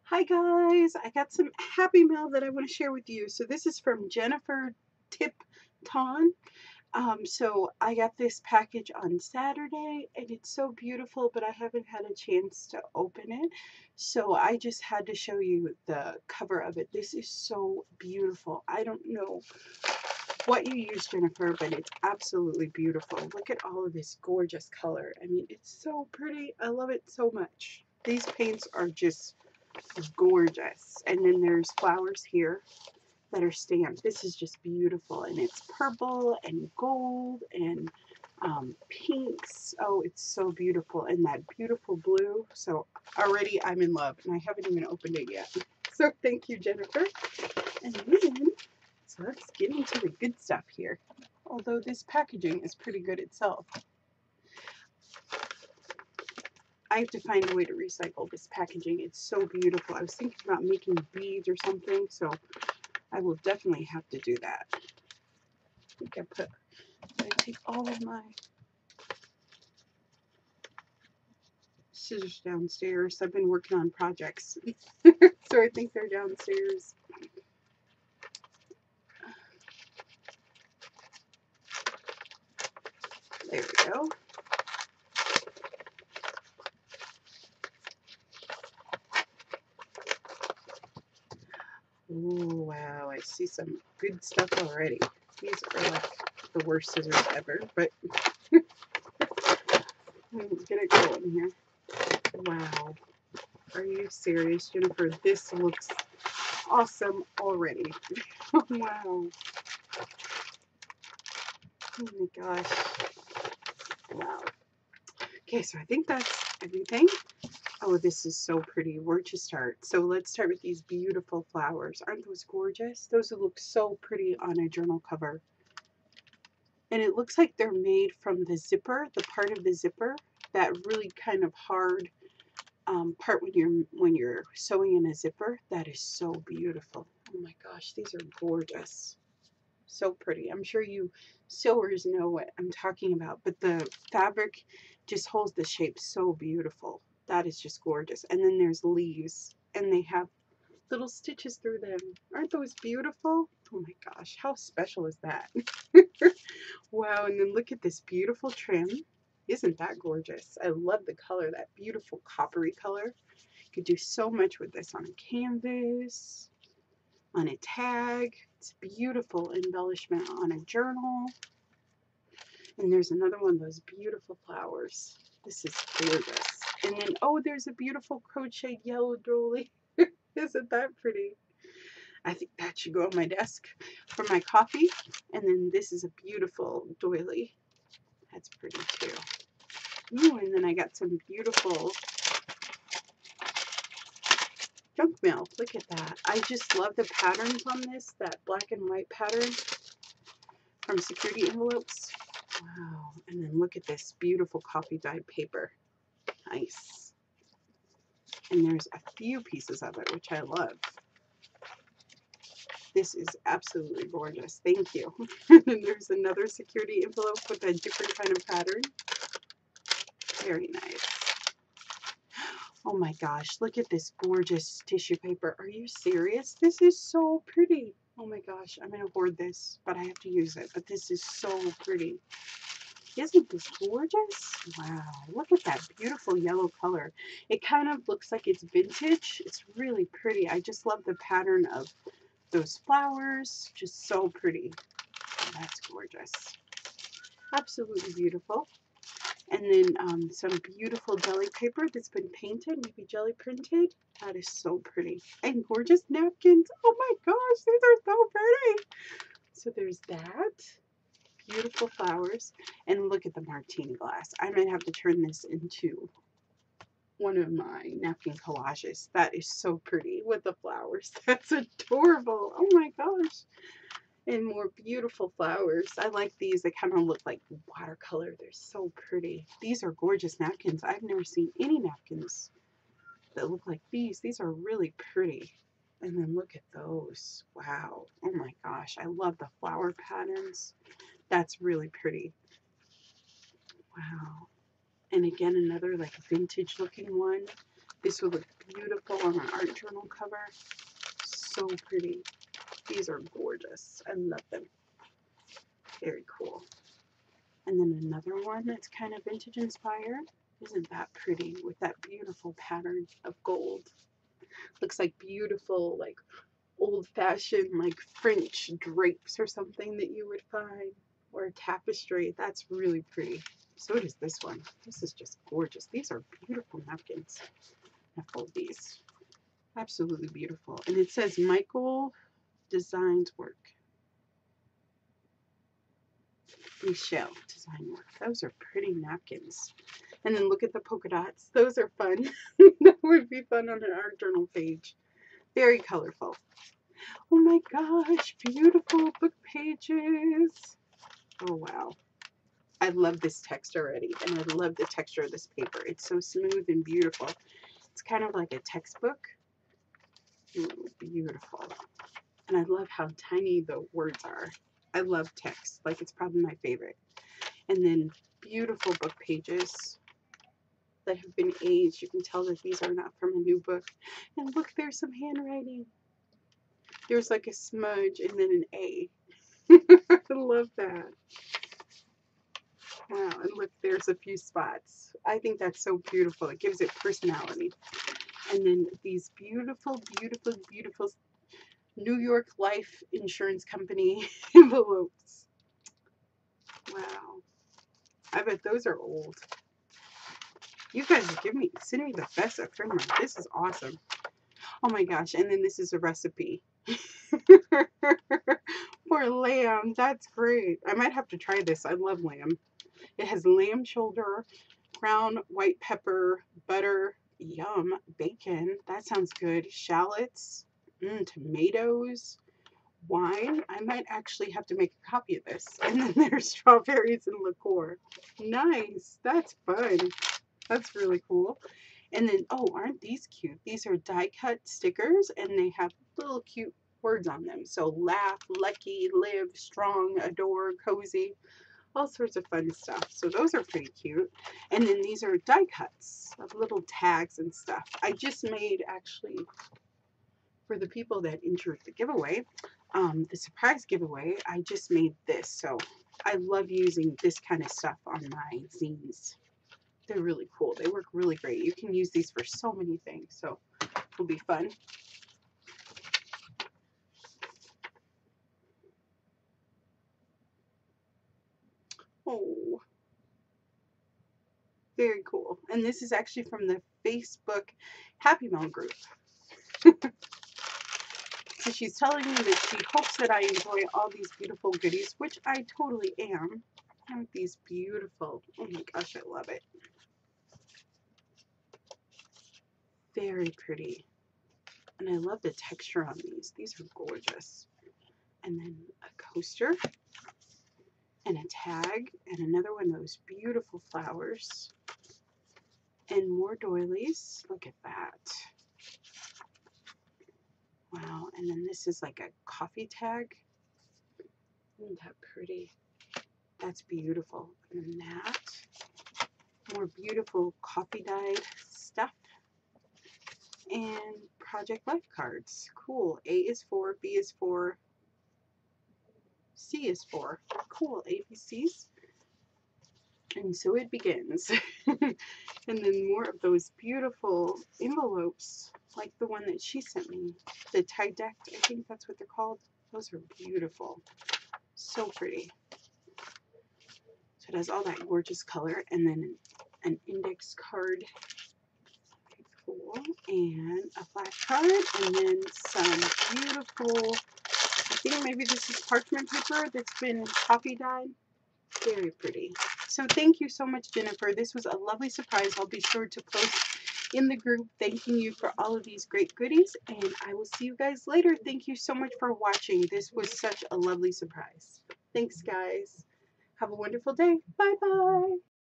Hi guys, I got some happy mail that I want to share with you. So this is from Jennifer Tipton. So I got this package on Saturday and it's so beautiful, but I haven't had a chance to open it. So I just had to show you the cover of it. This is so beautiful. I don't know what you use, Jennifer, but it's absolutely beautiful. Look at all of this gorgeous color. I mean, it's so pretty. I love it so much. These paints are just gorgeous. And then there's flowers here that are stamped. This is just beautiful, and it's purple and gold and pinks. Oh, it's so beautiful, and that beautiful blue. So already I'm in love, and I haven't even opened it yet. So thank you, Jennifer. And then, so let's get into the good stuff here. Although this packaging is pretty good itself. I have to find a way to recycle this packaging. It's so beautiful. I was thinking about making beads or something, so I will definitely have to do that. I think I take all of my scissors downstairs. I've been working on projects, so I think they're downstairs. There we go. Ooh, wow, I see some good stuff already. These are like the worst scissors ever, but let's get it going here. Wow. Are you serious, Jennifer? This looks awesome already. Wow. Oh my gosh. Wow. Okay, so I think that's everything. Oh, this is so pretty. Where to start? So let's start with these beautiful flowers. Aren't those gorgeous? Those look so pretty on a journal cover. And it looks like they're made from the zipper, the part of the zipper, that really kind of hard part when you're sewing in a zipper. That is so beautiful. Oh my gosh, these are gorgeous. So pretty. I'm sure you sewers know what I'm talking about, but the fabric just holds the shape so beautiful. That is just gorgeous. And then there's leaves, and they have little stitches through them. Aren't those beautiful? Oh my gosh, how special is that? Wow, and then look at this beautiful trim. Isn't that gorgeous? I love the color, that beautiful coppery color. You could do so much with this on a canvas, on a tag. It's beautiful embellishment on a journal. And there's another one of those beautiful flowers. This is gorgeous. And then, oh, there's a beautiful crocheted yellow doily. Isn't that pretty? I think that should go on my desk for my coffee. And then this is a beautiful doily. That's pretty too. Ooh, and then I got some beautiful junk mail. Look at that. I just love the patterns on this, that black and white pattern from security envelopes. Wow. And then look at this beautiful coffee dyed paper. Nice. And there's a few pieces of it, which I love. This is absolutely gorgeous. Thank you. And there's another security envelope with a different kind of pattern. Very nice. Oh my gosh, look at this gorgeous tissue paper. Are you serious? This is so pretty. Oh my gosh, I'm going to hoard this, but I have to use it. But this is so pretty. Isn't this gorgeous? Wow, look at that beautiful yellow color. It kind of looks like it's vintage. It's really pretty. I just love the pattern of those flowers. Just so pretty. Oh, that's gorgeous. Absolutely beautiful. And then some beautiful jelly paper that's been painted, maybe jelly printed. That is so pretty. And gorgeous napkins. Oh my gosh, these are so pretty. So there's that. Beautiful flowers. And look at the martini glass. I might have to turn this into one of my napkin collages. That is so pretty with the flowers. That's adorable. Oh my gosh. And more beautiful flowers. I like these. They kind of look like watercolor. They're so pretty. These are gorgeous napkins. I've never seen any napkins that look like these. These are really pretty. And then look at those. Wow. Oh my gosh. I love the flower patterns. That's really pretty. Wow. And again, another like vintage looking one. This would look beautiful on an art journal cover. So pretty. These are gorgeous. I love them. Very cool. And then another one that's kind of vintage inspired. Isn't that pretty with that beautiful pattern of gold? Looks like beautiful, like old-fashioned, like French drapes or something that you would find, or a tapestry. That's really pretty. So does this one. This is just gorgeous. These are beautiful napkins. I fold these. Absolutely beautiful. And it says Michael Designs Work. Michelle Design Work. Those are pretty napkins. And then look at the polka dots. Those are fun. That would be fun on an art journal page. Very colorful. Oh my gosh, beautiful book pages. Oh wow. I love this text already, and I love the texture of this paper. It's so smooth and beautiful. It's kind of like a textbook. Ooh, beautiful. And I love how tiny the words are. I love text. Like, it's probably my favorite. And then beautiful book pages that have been aged. You can tell that these are not from a new book. And look, there's some handwriting. There's like a smudge and then an A. I love that. Wow, and look, there's a few spots. I think that's so beautiful. It gives it personality. And then these beautiful, beautiful, beautiful New York Life Insurance Company envelopes. Wow. I bet those are old. You guys send me the best ephemera. This is awesome. Oh my gosh, and then this is a recipe. For lamb. That's great. I might have to try this. I love lamb. It has lamb shoulder, ground white pepper, butter, yum, bacon. That sounds good. Shallots, tomatoes, wine. I might actually have to make a copy of this. And then there's strawberries and liqueur. Nice. That's fun. That's really cool. And then, oh, aren't these cute? These are die cut stickers, and they have little cute words on them. So laugh, lucky, live, strong, adore, cozy, all sorts of fun stuff. So those are pretty cute. And then these are die cuts of little tags and stuff. I just made, actually, for the people that entered the giveaway, the surprise giveaway, I just made this. So I love using this kind of stuff on my zines. They're really cool. They work really great. You can use these for so many things. So it'll be fun. Oh, very cool. And this is actually from the Facebook Happy Mail group. So she's telling me that she hopes that I enjoy all these beautiful goodies, which I totally am. Aren't these beautiful? Oh my gosh, I love it. Very pretty. And I love the texture on these. These are gorgeous. And then a coaster. And a tag. And another one of those beautiful flowers. And more doilies. Look at that. Wow. And then this is like a coffee tag. Isn't that pretty? That's beautiful. And then that. More beautiful coffee dyed stuff. And Project Life cards. Cool. A is 4, B is 4, C is 4. Cool. ABCs. And so it begins. And then more of those beautiful envelopes, like the one that she sent me. The tie-decked, I think that's what they're called. Those are beautiful. So pretty. So it has all that gorgeous color. And then an index card. Cool. And a flashcard, and then some beautiful, I think maybe this is parchment paper that's been coffee dyed. Very pretty. So thank you so much, Jennifer. This was a lovely surprise. I'll be sure to post in the group thanking you for all of these great goodies, and I will see you guys later. Thank you so much for watching. This was such a lovely surprise. Thanks, guys. Have a wonderful day. Bye-bye.